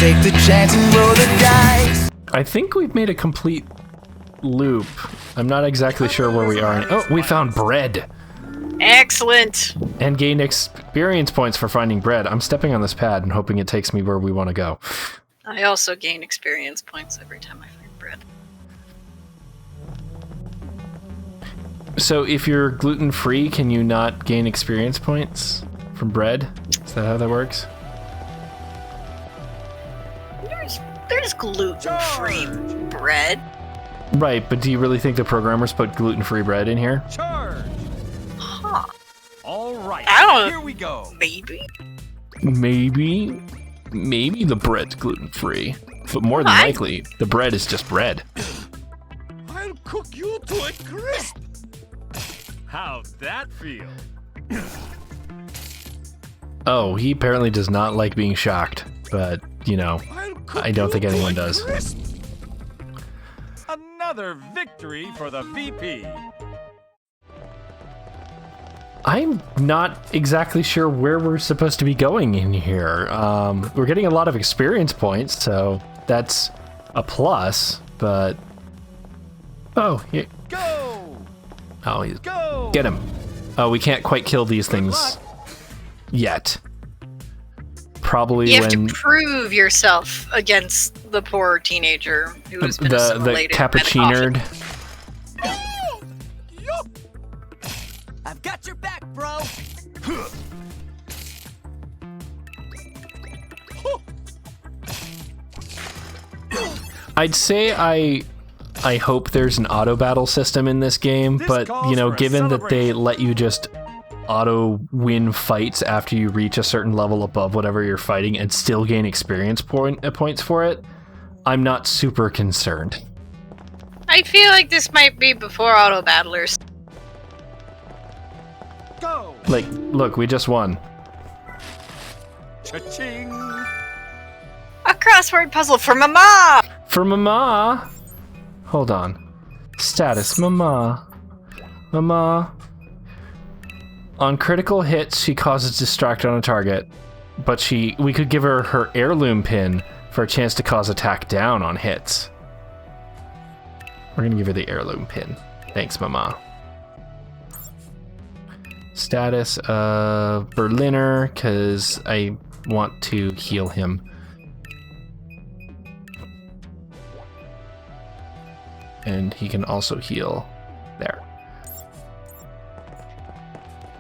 take the chance and roll the dice. I think we've made a complete loop. I'm not exactly sure where we are. Oh, we found bread. Excellent. And gained experience points for finding bread. I'm stepping on this pad and hoping it takes me where we want to go. I also gain experience points every time I find bread. So if you're gluten-free, can you not gain experience points from bread? Is that how that works? There's gluten-free bread. Right, but do you really think the programmers put gluten-free bread in here? Charge. Huh. All right. I don't. Here we go. Maybe the bread's gluten-free. But more than likely, the bread is just bread. I'll cook you to a crisp. How's that feel? Oh, he apparently does not like being shocked, but, you know, I don't think anyone does. Crisp. Another victory for the VP. I'm not exactly sure where we're supposed to be going in here. We're getting a lot of experience points, so that's a plus, but... Oh, here. Go! Oh, he's... Go! Get him. Oh, we can't quite kill these things yet. Probably You have when... to prove yourself against the poor teenager who has been the assimilated by the cappuccinerd. I've got your back, bro. I'd say I hope there's an auto battle system in this game, but you know, given that they let you just auto win fights after you reach a certain level above whatever you're fighting and still gain experience points for it, I'm not super concerned. I feel like this might be before auto battlers. Go! Like, look, we just won. Cha-ching! A crossword puzzle for Mama! For Mama! Hold on. Status, Mama. Mama. On critical hits, she causes distract on a target, but we could give her her heirloom pin for a chance to cause attack down on hits. We're gonna give her the heirloom pin. Thanks, Mama. Status of Berliner, because I want to heal him. And he can also heal there.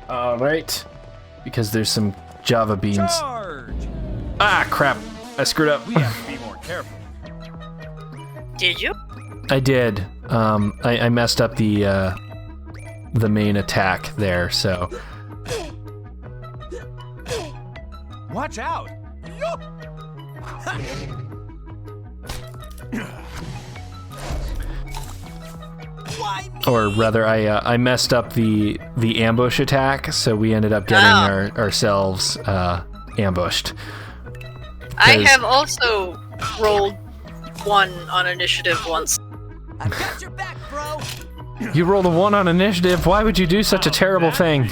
Alright. Because there's some Java beans. Charge! Ah, crap. I screwed up. We have to be more careful. Did you? I did. I messed up the main attack there, so... Watch out! Or rather, I messed up the ambush attack, so we ended up getting ourselves ambushed. I have also rolled 1 on initiative once. I've got your back, bro. You rolled a 1 on initiative. Why would you do such a terrible thing?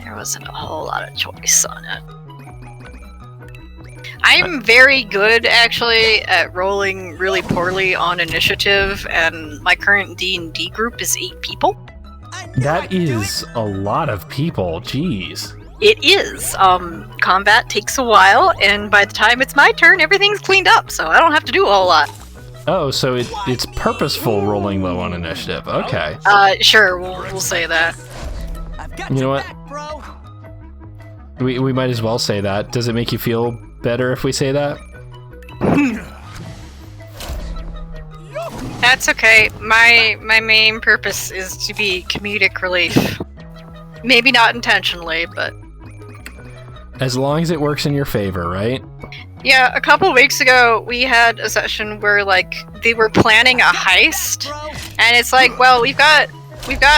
There wasn't a whole lot of choice on it. I'm very good, actually, at rolling really poorly on initiative, and my current D&D group is 8 people. That is a lot of people. Jeez. It is. Combat takes a while, and by the time it's my turn, everything's cleaned up, so I don't have to do a whole lot. Oh, so it's purposeful rolling low on initiative. Okay. Sure, we'll say that. You know what? We might as well say that. Does it make you feel better if we say that? That's okay. My main purpose is to be comedic relief. Maybe not intentionally, but... As long as it works in your favor, right? Yeah, a couple weeks ago, we had a session where, like, they were planning a heist, and it's like, well, we've got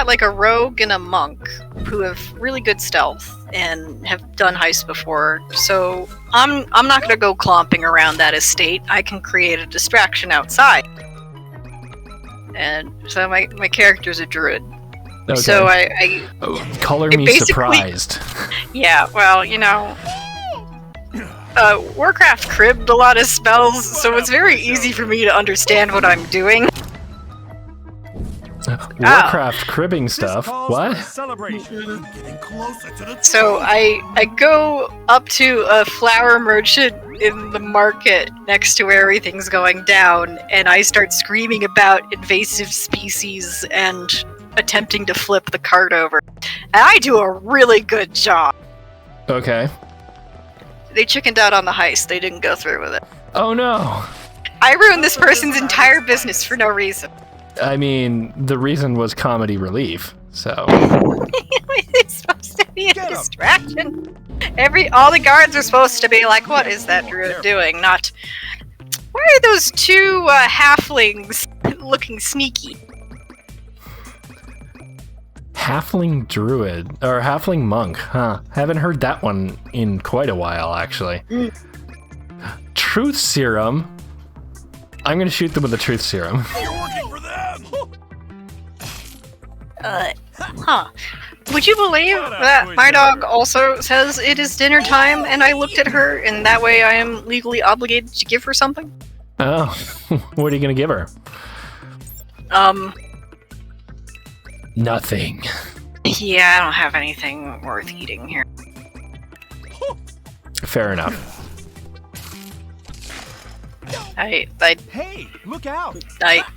like a rogue and a monk who have really good stealth and have done heists before, so I'm not gonna go clomping around that estate. I can create a distraction outside. And so my character's a druid. Okay. So I color me surprised. Yeah, well, you know, Warcraft cribbed a lot of spells, so it's very easy for me to understand what I'm doing. Warcraft cribbing stuff. This calls What? for a celebration. Getting closer to the So I go up to a flower merchant in the market next to where everything's going down, and I start screaming about invasive species and attempting to flip the cart over. And I do a really good job. Okay. They chickened out on the heist. They didn't go through with it. Oh no. I ruined this person's entire business for no reason. I mean, the reason was comedy relief, so. It's supposed to be a distraction. All the guards are supposed to be like, what is that druid doing? Not, why are those two halflings looking sneaky? Halfling druid, or halfling monk, huh? Haven't heard that one in quite a while, actually. Truth serum. I'm gonna shoot them with a truth serum. You're working for them. Huh. Would you believe that my dog also says it is dinner time, and I looked at her, and that way I am legally obligated to give her something? Oh, what are you gonna give her? Nothing. Yeah, I don't have anything worth eating here. Fair enough. I Hey, look out!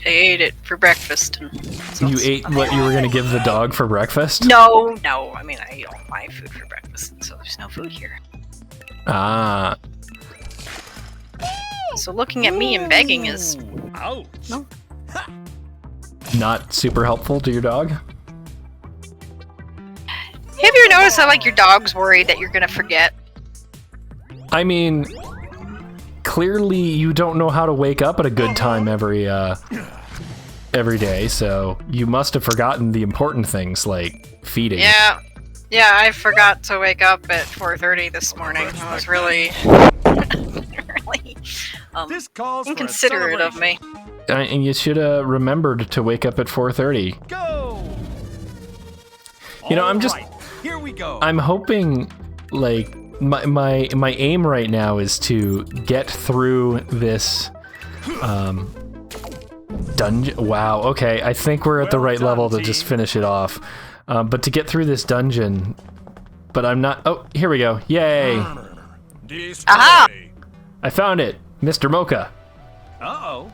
ate it for breakfast. And You ate what you were gonna give the dog for breakfast? No, I mean, I eat all my food for breakfast, so there's no food here. Ah, So looking at me and begging is... Ouch! No. not super helpful to your dog? Have you ever noticed how, like, your dog's worried that you're gonna forget? I mean, clearly you don't know how to wake up at a good time every day, so you must have forgotten the important things like feeding. Yeah, I forgot to wake up at 4:30 this morning. I was really, really This calls for a inconsiderate of me. And you should have remembered to wake up at 4:30. Go! You know, I'm just- All right, here we go. I'm hoping, like, my aim right now is to get through this dungeon. Wow, okay, I think we're at the Well right done, level to team. just finish it off. But to get through this dungeon, but I'm not. Oh, here we go! Yay! Destroy. Aha! I found it, Mr. Mocha. Uh-oh.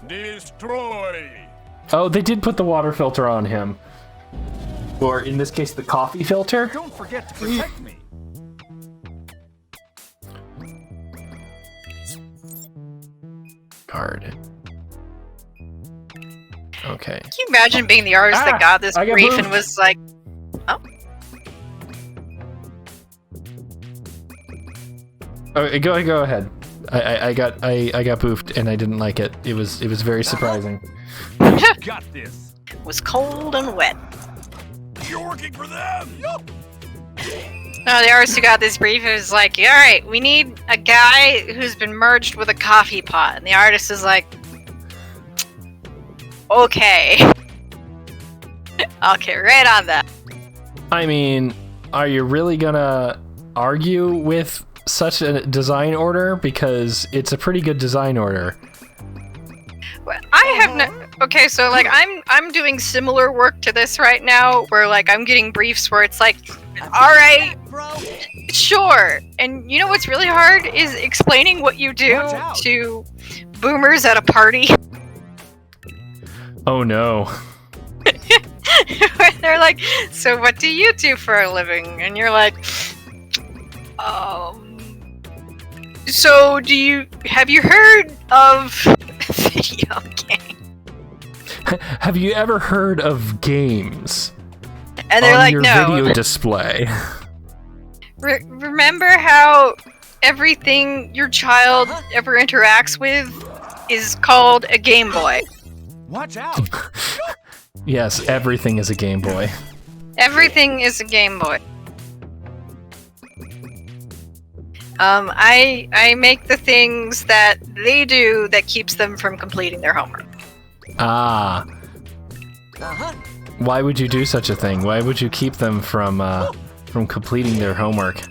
Destroy. Oh, they did put the water filter on him, or in this case, the coffee filter. Don't forget to protect me. Guard. Okay. Can you imagine being the artist that got this I got brief moved. and was like, Oh, go ahead. I got boofed and I didn't like it. It was very surprising. Got this. was cold and wet. You're working for them. Yup. No, the artist who got this brief is like, alright, we need a guy who's been merged with a coffee pot. And the artist is like, okay. I'll get right on that. I mean, are you really gonna argue with such a design order? Because it's a pretty good design order. Well, I have no... Okay, so, like, I'm doing similar work to this right now, where, like, I'm getting briefs where it's like, alright, sure. And you know what's really hard is explaining what you do Watch out. to boomers at a party. Oh no. Where they're like, so what do you do for a living? And you're like, so have you heard of video game? Have you ever heard of games And they're on like, your no. video display? Remember how everything your child ever interacts with is called a Game Boy? Watch out. Yes, everything is a Game Boy. Everything is a Game Boy. I make the things that they do that keeps them from completing their homework. Ah. Uh-huh. Why would you do such a thing? Why would you keep them from completing their homework?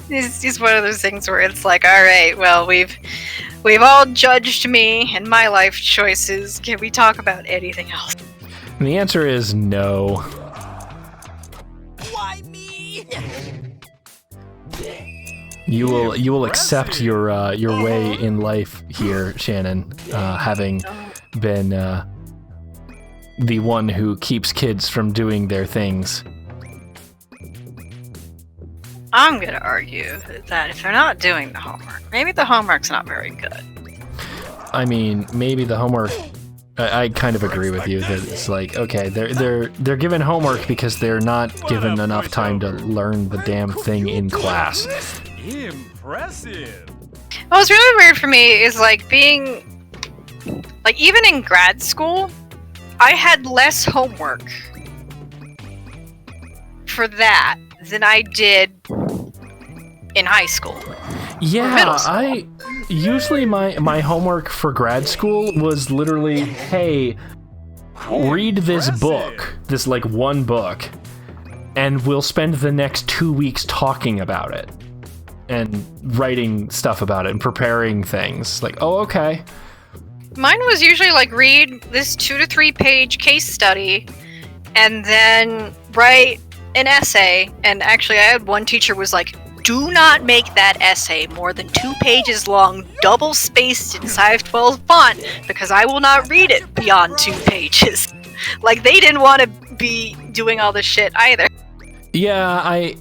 This is one of those things where it's like, all right, well, we've all judged me and my life choices. Can we talk about anything else? And the answer is no. Why me? You will accept your way in life here, Shannon, having been the one who keeps kids from doing their things. I'm gonna argue that if they're not doing the homework, maybe the homework's not very good. I mean, maybe the homework. I kind of agree with you that it's like, okay, they're given homework because they're not given enough time to learn the damn thing in class. Impressive. What was really weird for me is like being, like even in grad school, I had less homework for that than I did in high school. Yeah, Middle school. I usually my homework for grad school was literally, hey, read this book, this like one book, and we'll spend the next 2 weeks talking about it and writing stuff about it and preparing things. Like, oh, okay. Mine was usually like read this 2 to 3 page case study and then write an essay. And actually I had one teacher was like, do not make that essay more than 2 pages long, double spaced in size 12 font, because I will not read it beyond 2 pages. Like, they didn't want to be doing all this shit either. Yeah,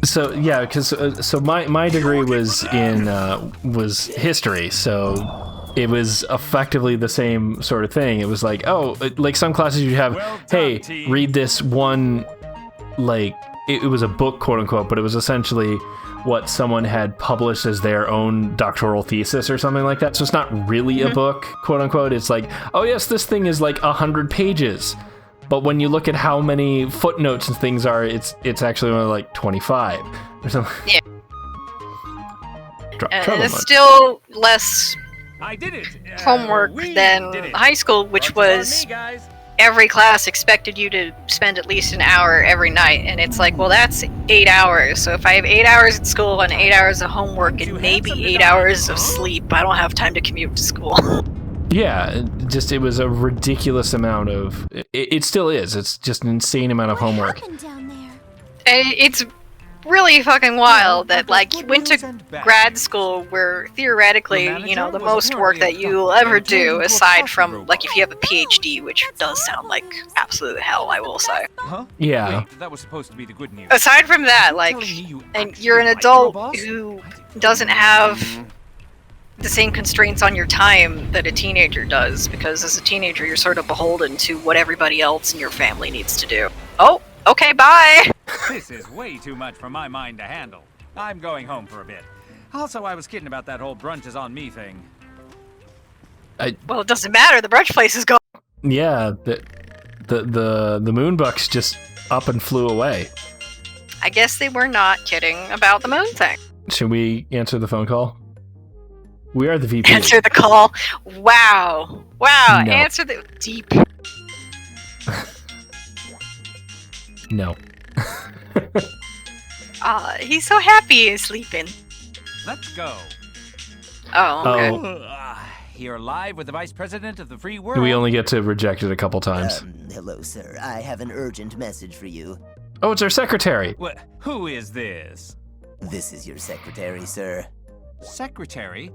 so yeah, because so my degree was in was history, so it was effectively the same sort of thing. It was like, oh, like some classes you'd have, hey, read this one, like it was a book, quote unquote, but it was essentially what someone had published as their own doctoral thesis or something like that. So it's not really a book, quote unquote. It's like, oh yes, this thing is like 100 pages. But when you look at how many footnotes and things are, it's actually only like 25 or something. Yeah. Trouble It's mode. still less I did it. homework We than did it. high school, which Brunch is was on me, guys. every class expected you to spend at least an hour every night. And it's like, well, that's 8 hours. So if I have 8 hours at school and 8 hours of homework and maybe 8 hours of sleep, I don't have time to commute to school. Yeah, it was a ridiculous amount of. It still is. It's just an insane amount of homework. What happened down there? And it's really fucking wild that, like, you went to grad school where theoretically, you know, the most work that you'll ever do, aside from, like, if you have a PhD, which does sound like absolute hell, I will say. Huh? Yeah. Wait, that was supposed to be the good news. Aside from that, like, and you're an adult who doesn't have the same constraints on your time that a teenager does, because as a teenager, you're sort of beholden to what everybody else in your family needs to do. Oh, okay, bye! This is way too much for my mind to handle. I'm going home for a bit. Also, I was kidding about that whole brunch is on me thing. Well, it doesn't matter, the brunch place is gone. Yeah, the Moonbucks just up and flew away. I guess they were not kidding about the moon thing. Should we answer the phone call? We are the VP. Answer the call. Wow. Wow. No. Answer the deep. No. He's so happy he's sleeping. Let's go. Oh, okay. Oh. You're live with the Vice President of the Free World. We only get to reject it a couple times. Hello, sir. I have an urgent message for you. Oh, it's our secretary. What? Who is this? This is your secretary, sir. Secretary?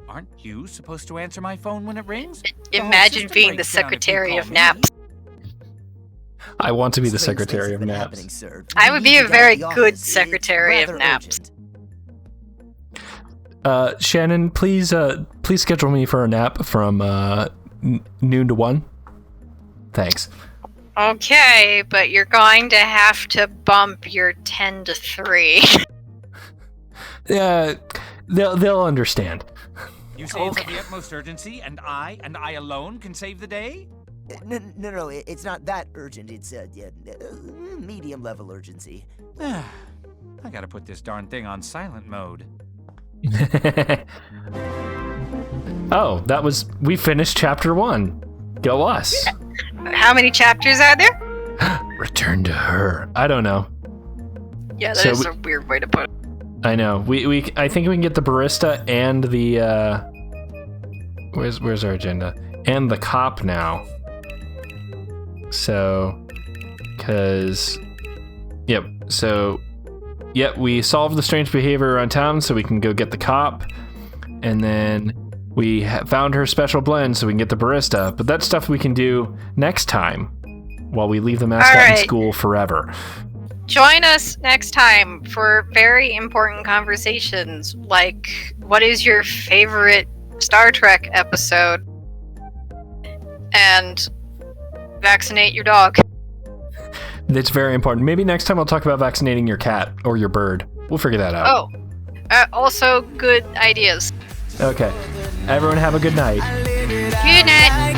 Aren't you supposed to answer my phone when it rings? The whole Imagine system being the breaks down if you secretary call of me. naps. I want to be the Strange things secretary have of been naps. happening, sir. I We would need be you a down very at the good office. secretary It's of rather naps. urgent. Shannon, please schedule me for a nap from noon to 1. Thanks. Okay, but you're going to have to bump your 10 to 3. Yeah, they'll understand. You say it's of the utmost urgency, and I alone can save the day? No, it's not that urgent. It's medium-level urgency. I gotta put this darn thing on silent mode. Oh, we finished chapter 1. Go us. How many chapters are there? Return to her. I don't know. Yeah, that So is a weird way to put it. I know. I think we can get the barista and the where's our agenda? And the cop now. So we solved the strange behavior around town, so we can go get the cop, and then we found her special blend, so we can get the barista. But that's stuff we can do next time, while we leave the mascot in school forever. Join us next time for very important conversations, like what is your favorite Star Trek episode, and vaccinate your dog. It's very important. Maybe next time I'll talk about vaccinating your cat or your bird. We'll figure that out. Oh, also good ideas. Okay. Everyone have a good night. Good night.